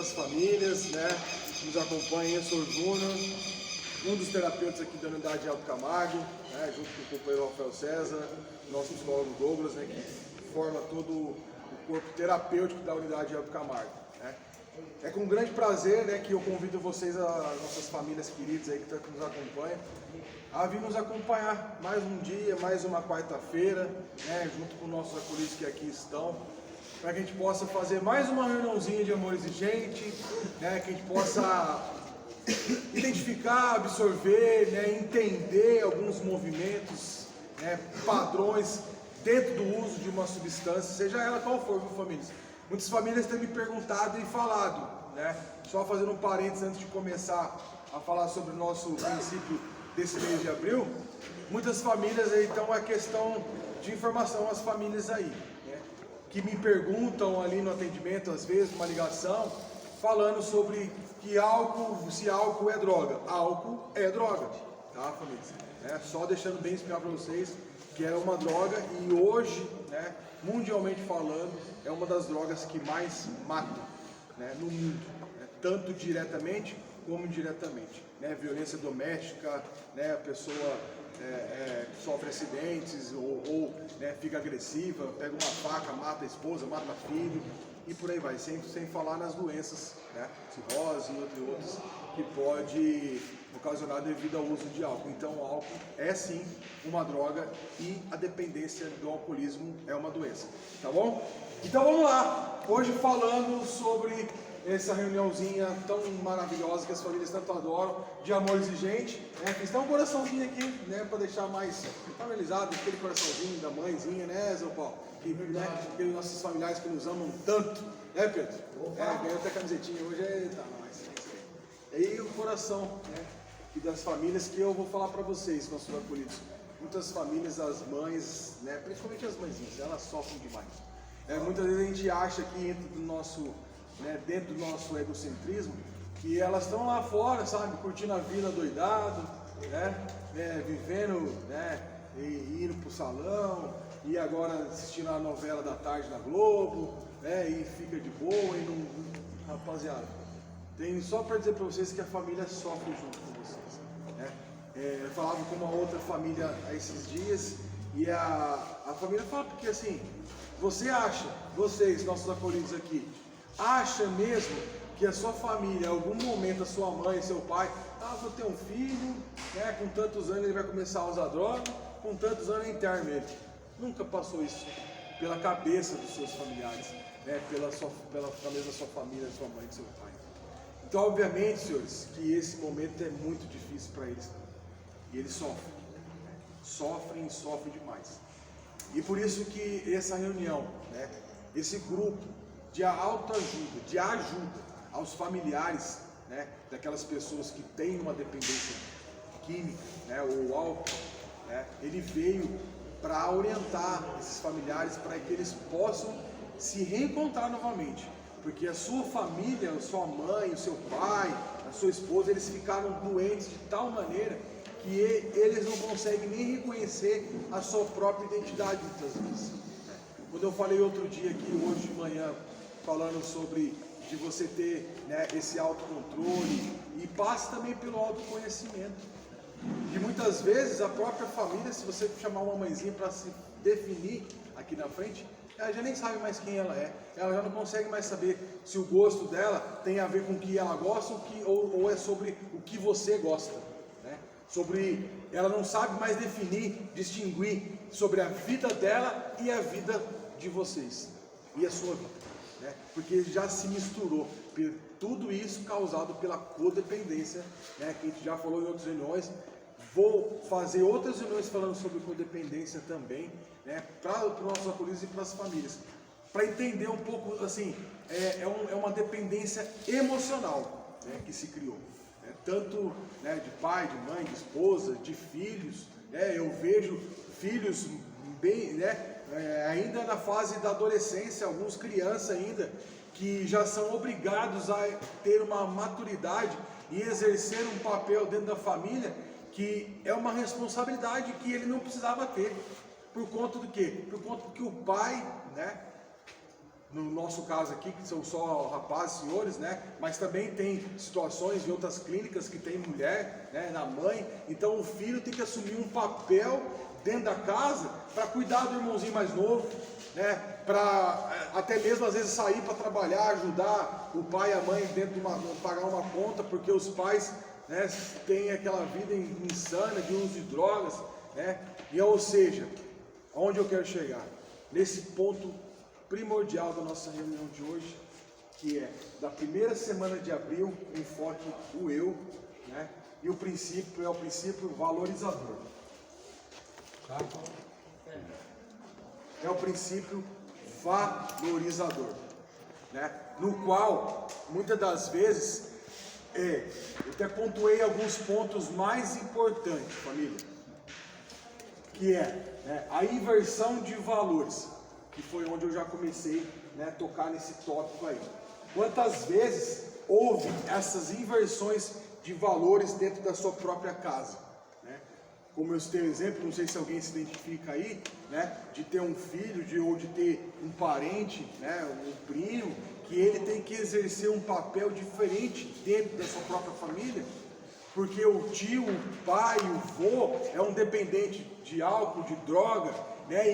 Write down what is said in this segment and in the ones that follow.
das famílias, né, que nos acompanham. Eu sou o Júnior, um dos terapeutas aqui da unidade de Alto Camargo, né, junto com o companheiro Rafael César, nosso psicólogo Douglas, né, que forma todo o corpo terapêutico da unidade de Alto Camargo. Né. É com grande prazer, né, que eu convido vocês, as nossas famílias queridas aí que nos acompanham, a vir nos acompanhar mais um dia, mais uma quarta-feira, né, junto com nossos acolhidos que aqui estão, para que a gente possa fazer mais uma reuniãozinha de amor exigente, né, que a gente possa identificar, absorver, né, entender alguns movimentos, né, padrões dentro do uso de uma substância, seja ela qual for, famílias. Muitas famílias têm me perguntado e falado, né, só fazendo um parênteses antes de começar a falar sobre o nosso princípio desse mês de abril, muitas famílias aí, então, a questão de informação às famílias aí, né, que me perguntam ali no atendimento, às vezes, uma ligação, falando sobre que álcool, se álcool é droga. Álcool é droga, tá, famílias? Só deixando bem explicar para vocês que é uma droga e hoje, né, mundialmente falando, é uma das drogas que mais matam, né, no mundo, né, tanto diretamente como indiretamente, né, violência doméstica, né, a pessoa sofre acidentes ou né, fica agressiva, pega uma faca, mata a esposa, mata filho e por aí vai, sem falar nas doenças, né, cirrose e outras que pode ocasionar devido ao uso de álcool. Então o álcool é sim uma droga e a dependência do alcoolismo é uma doença, tá bom? Então vamos lá, hoje falando sobre essa reuniãozinha tão maravilhosa que as famílias tanto adoram, de amor exigente, né? Fiz até um coraçãozinho aqui, né, para deixar mais familiarizado, aquele coraçãozinho da mãezinha, né, Zé Paulo? Né, aqueles nossos familiares que nos amam tanto, né, Pedro? Ganhou até camisetinha hoje, tá mais. E aí o coração, né, e das famílias que eu vou falar para vocês, nossos acolhidos. Muitas famílias, as mães, né, principalmente as mãezinhas, elas sofrem demais. Muitas vezes a gente acha que dentro do nosso egocentrismo, que elas estão lá fora, sabe, curtindo a vida doidado, né, vivendo, né, e indo pro salão, e agora assistindo a novela da tarde na Globo, né, e fica de boa e não... Rapaziada, tenho só para dizer para vocês que a família sofre junto com vocês, né. Eu falava com uma outra família há esses dias, e a família fala, porque assim, vocês, nossos acolhidos aqui, acha mesmo que a sua família, em algum momento, a sua mãe, seu pai, vou ter um filho, né, com tantos anos ele vai começar a usar droga, com tantos anos é interno ele. Nunca passou isso pela cabeça dos seus familiares, né, pela cabeça da sua família, da sua mãe, do seu pai. Então, obviamente, senhores, que esse momento é muito difícil para eles. E eles sofrem e sofrem demais. E por isso que essa reunião, né, esse grupo de autoajuda, de ajuda aos familiares, né, daquelas pessoas que têm uma dependência química, né, ou álcool, né, ele veio para orientar esses familiares para que eles possam se reencontrar novamente, porque a sua família, a sua mãe, o seu pai, a sua esposa, eles ficaram doentes de tal maneira que eles não conseguem nem reconhecer a sua própria identidade muitas vezes. Quando eu falei outro dia aqui, hoje de manhã, falando sobre de você ter, né, esse autocontrole e passe também pelo autoconhecimento. E muitas vezes a própria família, se você chamar uma mãezinha para se definir aqui na frente, ela já nem sabe mais quem ela é. Ela já não consegue mais saber se o gosto dela tem a ver com o que ela gosta ou é sobre o que você gosta, né? Ela não sabe mais definir, distinguir sobre a vida dela e a vida de vocês e a sua vida, né? Porque já se misturou tudo isso causado pela codependência, né? Que a gente já falou em outras reuniões. Vou fazer outras reuniões falando sobre codependência também, né? Para os nossos acolhidos e para as famílias, para entender um pouco assim, é uma dependência emocional, né, que se criou, né? Tanto, né, de pai, de mãe, de esposa, de filhos, né? Eu vejo filhos bem, né, ainda na fase da adolescência, alguns crianças ainda, que já são obrigados a ter uma maturidade e exercer um papel dentro da família, que é uma responsabilidade que ele não precisava ter. Por conta do quê? Por conta que o pai, né, no nosso caso aqui, que são só rapazes, senhores, né? Mas também tem situações em outras clínicas que tem mulher, né? Na mãe. Então o filho tem que assumir um papel dentro da casa para cuidar do irmãozinho mais novo, né? Para até mesmo às vezes sair para trabalhar, ajudar o pai e a mãe dentro de pagar uma conta, porque os pais, né, têm aquela vida insana de uso de drogas, né? E ou seja, onde eu quero chegar? Nesse ponto primordial da nossa reunião de hoje, que é da primeira semana de abril, enfoque o eu, né? E o princípio é o princípio valorizador. Tá? É o princípio valorizador, né? No qual, muitas das vezes, eu até pontuei alguns pontos mais importantes, família, que é, né, a inversão de valores, que foi onde eu já comecei, né, a tocar nesse tópico aí. Quantas vezes houve essas inversões de valores dentro da sua própria casa, né? Como eu citei o exemplo, não sei se alguém se identifica aí, né, de ter um filho, ou de ter um parente, né, um primo, que ele tem que exercer um papel diferente dentro da sua própria família, porque o tio, o pai, o vô é um dependente de álcool, de droga, né?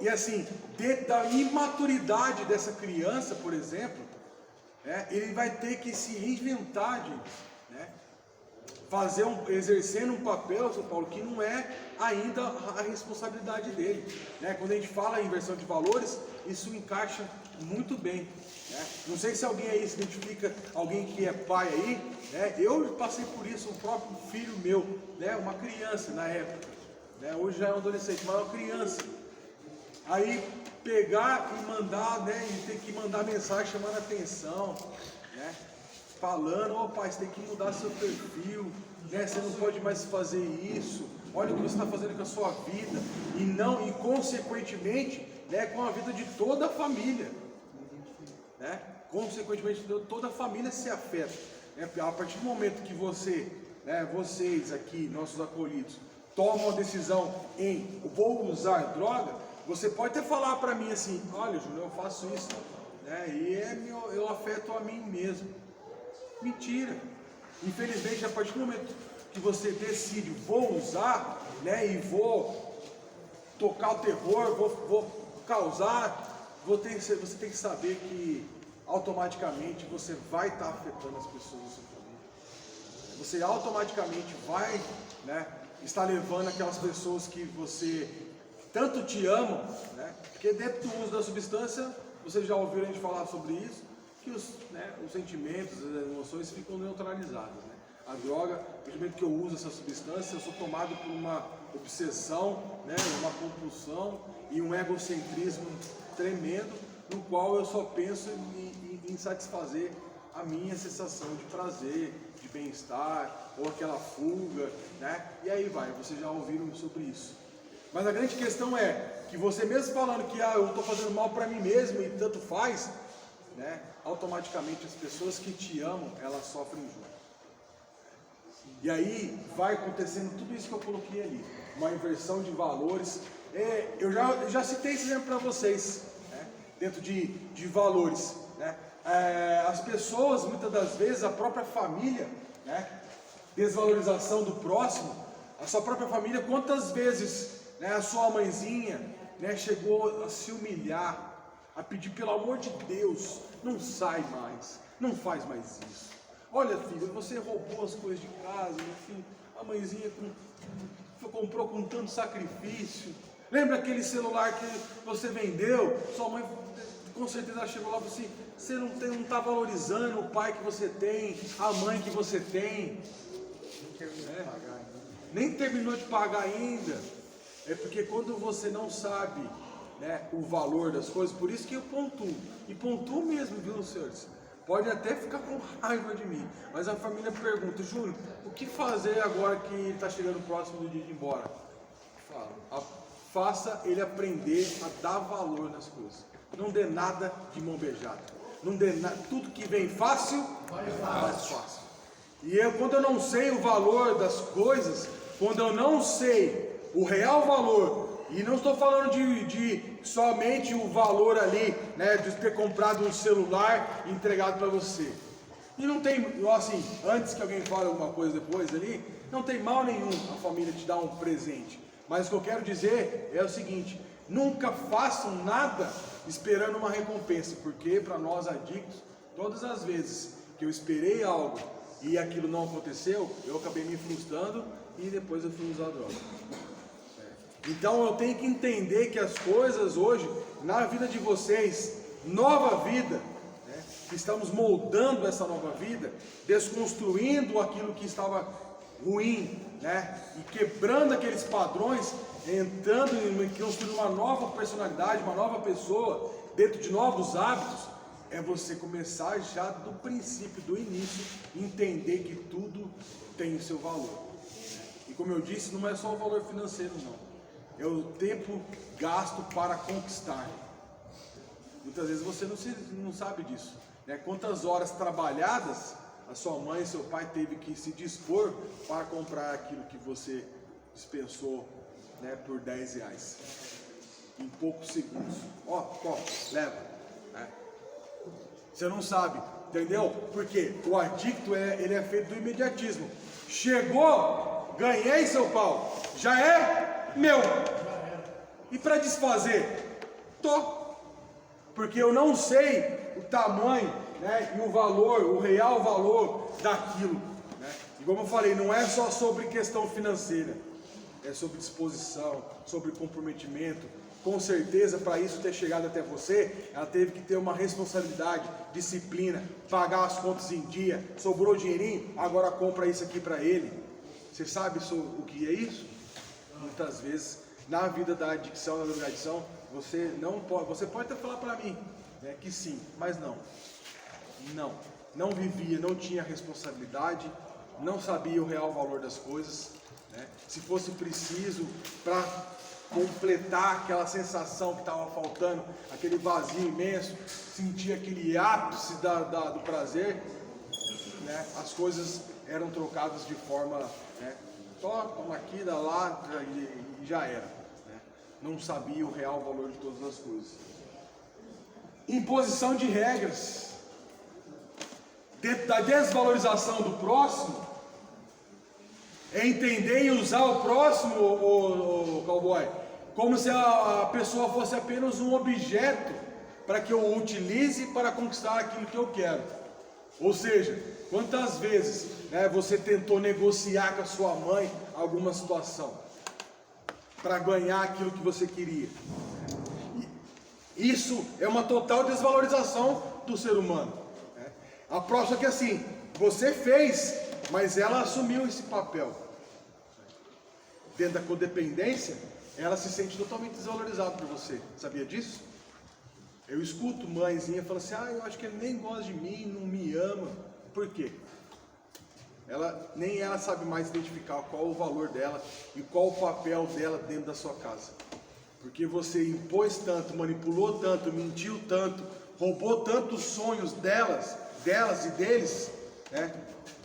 E assim, dentro da imaturidade dessa criança, por exemplo, né, ele vai ter que se reinventar, né? Exercendo um papel, São Paulo, que não é ainda a responsabilidade dele, né? Quando a gente fala em inversão de valores, isso encaixa muito bem, né? Não sei se alguém aí se identifica, alguém que é pai aí, né? Eu passei por isso, o próprio filho meu, né? Uma criança na época, né? Hoje já é um adolescente, mas uma criança. Aí pegar e mandar, né? E ter que mandar mensagem chamando a atenção, né? Falando, ó pai, você tem que mudar seu perfil, né? Você não pode mais fazer isso, olha o que você está fazendo com a sua vida, e consequentemente, né, com a vida de toda a família, né? Consequentemente, toda a família se afeta, né? A partir do momento que você, né, vocês aqui, nossos acolhidos, tomam a decisão em vou usar droga, você pode até falar para mim assim, olha Júnior, eu faço isso, né, e eu afeto a mim mesmo. Mentira. Infelizmente, a partir do momento que você decide, vou usar, né, e vou tocar o terror, vou causar, você tem que saber que automaticamente você vai estar afetando as pessoas da sua família. Você automaticamente vai, né, estar levando aquelas pessoas que você tanto te amam, né, porque dentro do uso da substância, vocês já ouviram a gente falar sobre isso, que os sentimentos, as emoções ficam neutralizadas, né? A droga, no momento que eu uso essa substância, eu sou tomado por uma obsessão, né? Uma compulsão e um egocentrismo tremendo, no qual eu só penso em satisfazer a minha sensação de prazer, de bem-estar, ou aquela fuga, né? E aí vai, vocês já ouviram sobre isso. Mas a grande questão é que você mesmo falando que eu estou fazendo mal para mim mesmo e tanto faz, né, automaticamente as pessoas que te amam, elas sofrem junto. E aí vai acontecendo tudo isso que eu coloquei ali, uma inversão de valores. Eu já citei esse exemplo para vocês, né, dentro de valores, né? As pessoas, muitas das vezes, a própria família, né, desvalorização do próximo, a sua própria família, quantas vezes, né, a sua mãezinha, né, chegou a se humilhar, a pedir pelo amor de Deus, não sai mais, não faz mais isso. Olha filho, você roubou as coisas de casa, meu filho, a mãezinha comprou com tanto sacrifício. Lembra aquele celular que você vendeu? Sua mãe com certeza chegou lá e falou assim, você não está valorizando o pai que você tem, a mãe que você tem. Nem terminou de pagar ainda. É porque quando você não sabe, né, o valor das coisas, por isso que eu pontuo, e pontuo mesmo, viu senhores? Pode até ficar com raiva de mim, mas a família pergunta, Júnior, o que fazer agora que ele está chegando próximo do dia de ir embora? Faça ele aprender a dar valor nas coisas, não dê nada de mão beijada, não dê tudo que vem fácil, mais fácil. E quando eu não sei o valor das coisas, quando eu não sei o real valor, e não estou falando de somente o valor ali, né, de ter comprado um celular entregado para você. E não tem, assim, antes que alguém fale alguma coisa depois ali, não tem mal nenhum a família te dar um presente. Mas o que eu quero dizer é o seguinte: nunca façam nada esperando uma recompensa, porque para nós adictos, todas as vezes que eu esperei algo e aquilo não aconteceu, eu acabei me frustrando e depois eu fui usar droga. Então eu tenho que entender que as coisas hoje, na vida de vocês, nova vida, né, que estamos moldando essa nova vida, desconstruindo aquilo que estava ruim, né, e quebrando aqueles padrões, entrando e construindo uma nova personalidade, uma nova pessoa, dentro de novos hábitos, é você começar já do princípio, do início, entender que tudo tem o seu valor. E como eu disse, não é só o valor financeiro não. É o tempo gasto para conquistar. Muitas vezes você não sabe disso, né? Quantas horas trabalhadas a sua mãe e seu pai teve que se dispor para comprar aquilo que você dispensou, né, por 10 reais. Em poucos segundos. Ó, leva. Né? Você não sabe, entendeu? Porque o adicto ele é feito do imediatismo. Chegou, ganhei seu pau, já é meu. E para desfazer? Porque eu não sei o tamanho, né, e o valor, o real valor daquilo, né? E como eu falei, não é só sobre questão financeira, é sobre disposição, sobre comprometimento. Com certeza, para isso ter chegado até você, ela teve que ter uma responsabilidade, disciplina, pagar as contas em dia. Sobrou dinheirinho, agora compra isso aqui para ele. Você sabe o que é isso? Muitas vezes, na vida da adicção, da drogadição, você pode até falar para mim, né, que sim, mas não vivia, não tinha responsabilidade, não sabia o real valor das coisas, né? Se fosse preciso para completar aquela sensação que estava faltando, aquele vazio imenso, sentir aquele ápice do prazer, né, as coisas eram trocadas de forma, né, toma aqui, dá lá e já era, né? Não sabia o real valor de todas as coisas. Imposição de regras. Dentro da desvalorização do próximo, é entender e usar o próximo, o cowboy, como se a pessoa fosse apenas um objeto para que eu o utilize para conquistar aquilo que eu quero. Ou seja, quantas vezes, né, você tentou negociar com a sua mãe alguma situação para ganhar aquilo que você queria? Isso é uma total desvalorização do ser humano. A próxima é que assim, você fez, mas ela assumiu esse papel. Dentro da codependência, ela se sente totalmente desvalorizada por você. Sabia disso? Eu escuto mãezinha falando assim: eu acho que ele nem gosta de mim, não me ama. Por quê? Nem ela sabe mais identificar qual o valor dela e qual o papel dela dentro da sua casa. Porque você impôs tanto, manipulou tanto, mentiu tanto, roubou tanto os sonhos delas e deles, né,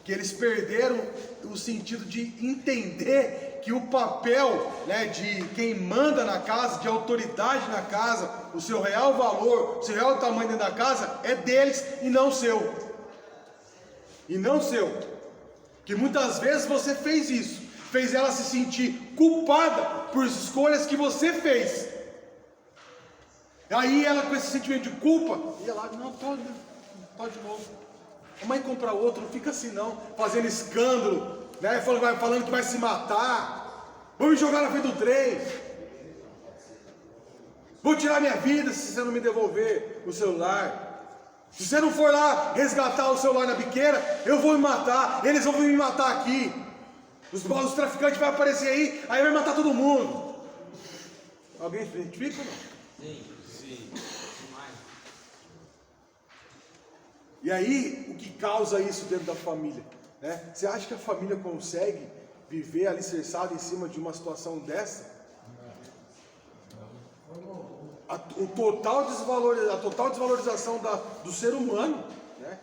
que eles perderam o sentido de entender que o papel, né, de quem manda na casa, de autoridade na casa, o seu real valor, o seu real tamanho dentro da casa é deles e não seu. Que muitas vezes você fez isso, fez ela se sentir culpada por escolhas que você fez. Aí ela, com esse sentimento de culpa, ia lá: não, pode de novo. A mãe compra outro, não fica assim não, fazendo escândalo, né? Falando que vai se matar. Vou me jogar na frente do trem. Vou tirar minha vida se você não me devolver o celular. Se você não for lá resgatar o celular na biqueira, eu vou me matar. Eles vão me matar aqui. Os traficantes vão aparecer aí vai matar todo mundo. Alguém se identifica ou não? Sim. E aí, o que causa isso dentro da família, né? Você acha que a família consegue viver alicerçada em cima de uma situação dessa? A total desvalorização do ser humano, né?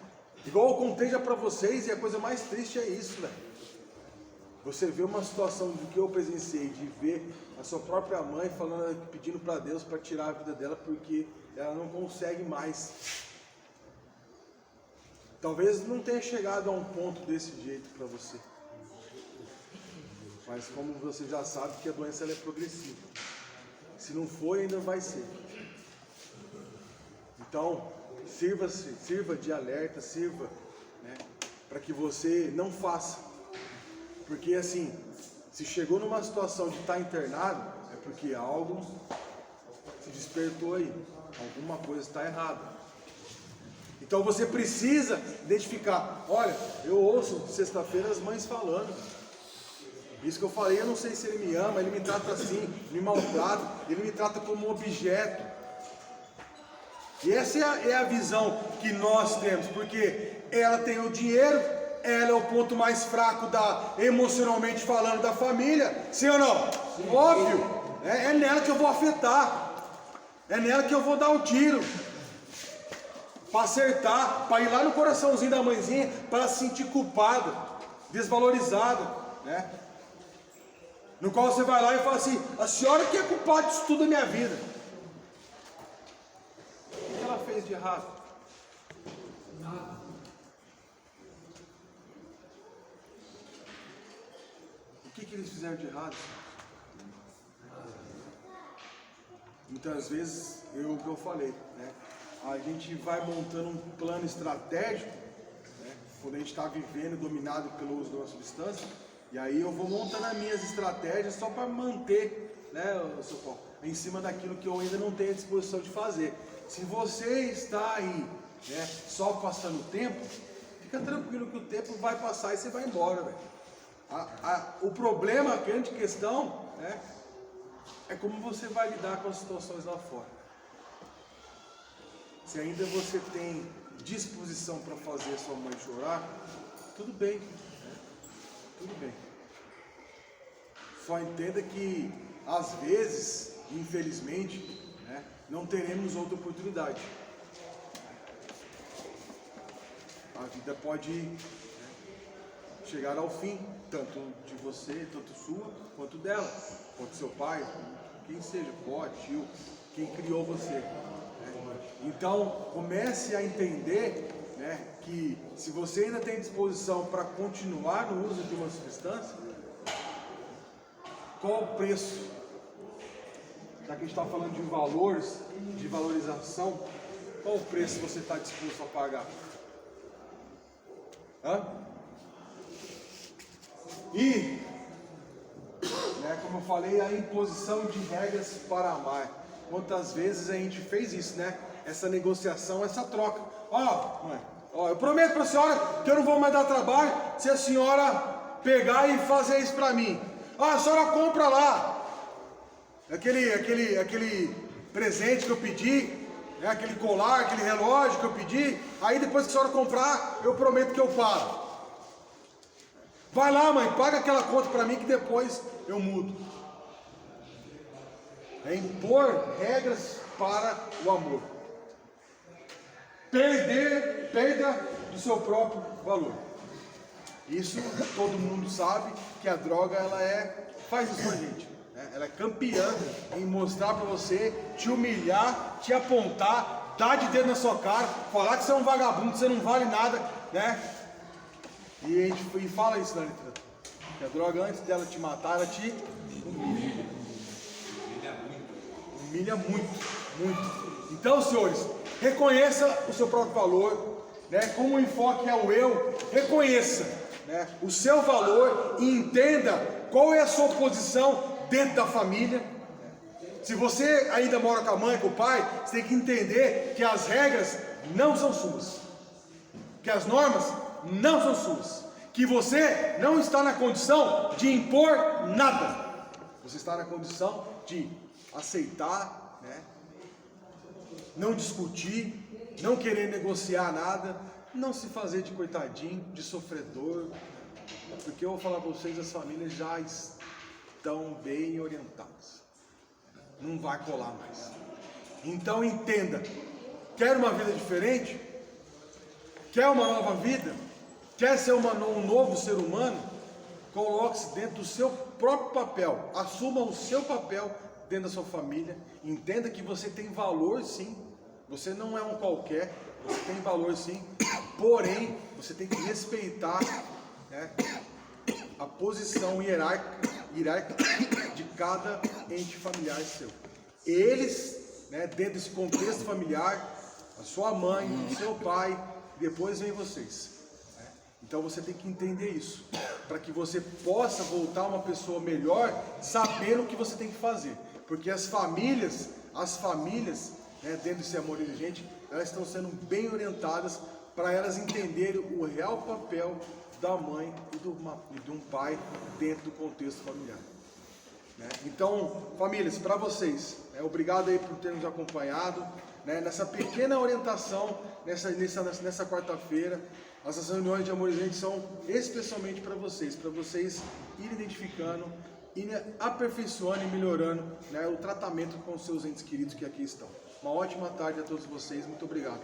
Igual eu contei já para vocês, e a coisa mais triste é isso, né? Você vê uma situação do que eu presenciei, de ver a sua própria mãe falando, pedindo para Deus para tirar a vida dela porque ela não consegue mais. Talvez não tenha chegado a um ponto desse jeito para você. Mas como você já sabe que a doença ela é progressiva. Se não for, ainda vai ser. Então, sirva de alerta, sirva, né, para que você não faça. Porque assim, se chegou numa situação de estar internado, é porque algo se despertou aí. Alguma coisa está errada. Então você precisa identificar. Olha, eu ouço sexta-feira as mães falando. Isso que eu falei, eu não sei se ele me ama, ele me trata assim, me maltrata, ele me trata como objeto. E essa é a visão que nós temos, porque ela tem o dinheiro, ela é o ponto mais fraco emocionalmente falando da família, sim ou não? Sim. Óbvio, é nela que eu vou afetar, é nela que eu vou dar o tiro, para acertar, para ir lá no coraçãozinho da mãezinha, para ela se sentir culpada, desvalorizada, né? No qual você vai lá e fala assim, a senhora que é culpada disso tudo da minha vida. O que ela fez de errado? Nada. O que eles fizeram de errado? Muitas vezes, o que eu falei, né? A gente vai montando um plano estratégico, né? Quando a gente está vivendo, dominado pelo uso de uma substância. E aí eu vou montando as minhas estratégias só para manter, né, seu Paulo, em cima daquilo que eu ainda não tenho a disposição de fazer. Se você está aí, né, só passando o tempo, fica tranquilo que o tempo vai passar e você vai embora, velho. O problema, a grande questão, né, é como você vai lidar com as situações lá fora. Se ainda você tem disposição para fazer a sua mãe chorar, tudo bem. Tudo bem. Só entenda que, às vezes, infelizmente, né, não teremos outra oportunidade. A vida pode, né, chegar ao fim, tanto de você, tanto sua, quanto dela, quanto seu pai, quem seja, avó, tio, quem criou você. Né? Então, comece a entender, né, que se você ainda tem disposição para continuar no uso de uma substância, qual o preço? Já que a gente está falando de valores, de valorização, qual o preço você está disposto a pagar? E, né, como eu falei, a imposição de regras para amar. Quantas vezes a gente fez isso, né? Essa negociação, essa troca. Mãe, eu prometo para a senhora que eu não vou mais dar trabalho se a senhora pegar e fazer isso para mim. A senhora compra lá aquele presente que eu pedi, né, aquele colar, aquele relógio que eu pedi. Aí depois que a senhora comprar, eu prometo que eu pago. Vai lá, mãe, paga aquela conta para mim que depois eu mudo. É impor regras para o amor. Perda do seu próprio valor. Isso todo mundo sabe que a droga faz isso com a gente. Né? Ela é campeã em mostrar para você, te humilhar, te apontar, dar de dedo na sua cara, falar que você é um vagabundo, que você não vale nada, né? E a gente fala isso na literatura. Que a droga, antes dela te matar, ela te humilha. Humilha muito, muito. Então, senhores, reconheça o seu próprio valor, né? Como o enfoque é o eu, reconheça, né, o seu valor e entenda qual é a sua posição dentro da família. Se você ainda mora com a mãe, com o pai, você tem que entender que as regras não são suas, que as normas não são suas, que você não está na condição de impor nada, você está na condição de aceitar, né? Não discutir, não querer negociar nada, não se fazer de coitadinho, de sofredor, porque eu vou falar para vocês, as famílias já estão bem orientadas, não vai colar mais. Então entenda, quer uma vida diferente? Quer uma nova vida? Quer ser um novo ser humano? coloque-se dentro do seu próprio papel, assuma o seu papel dentro da sua família, entenda que você tem valor sim, você não é um qualquer, você tem valor sim, porém você tem que respeitar, né, a posição hierárquica de cada ente familiar seu. Eles, né, dentro desse contexto familiar, a sua mãe, o seu pai, depois vem vocês. Então você tem que entender isso, para que você possa voltar uma pessoa melhor, sabendo o que você tem que fazer. Porque as famílias, né, dentro desse amor inteligente, elas estão sendo bem orientadas para elas entenderem o real papel da mãe e de um pai dentro do contexto familiar. Né? Então, famílias, para vocês, obrigado aí por terem nos acompanhado, né, nessa pequena orientação, nessa quarta-feira. Nossas reuniões de amor e gente são especialmente para vocês irem identificando, irem aperfeiçoando e melhorando, né, o tratamento com os seus entes queridos que aqui estão. Uma ótima tarde a todos vocês, muito obrigado.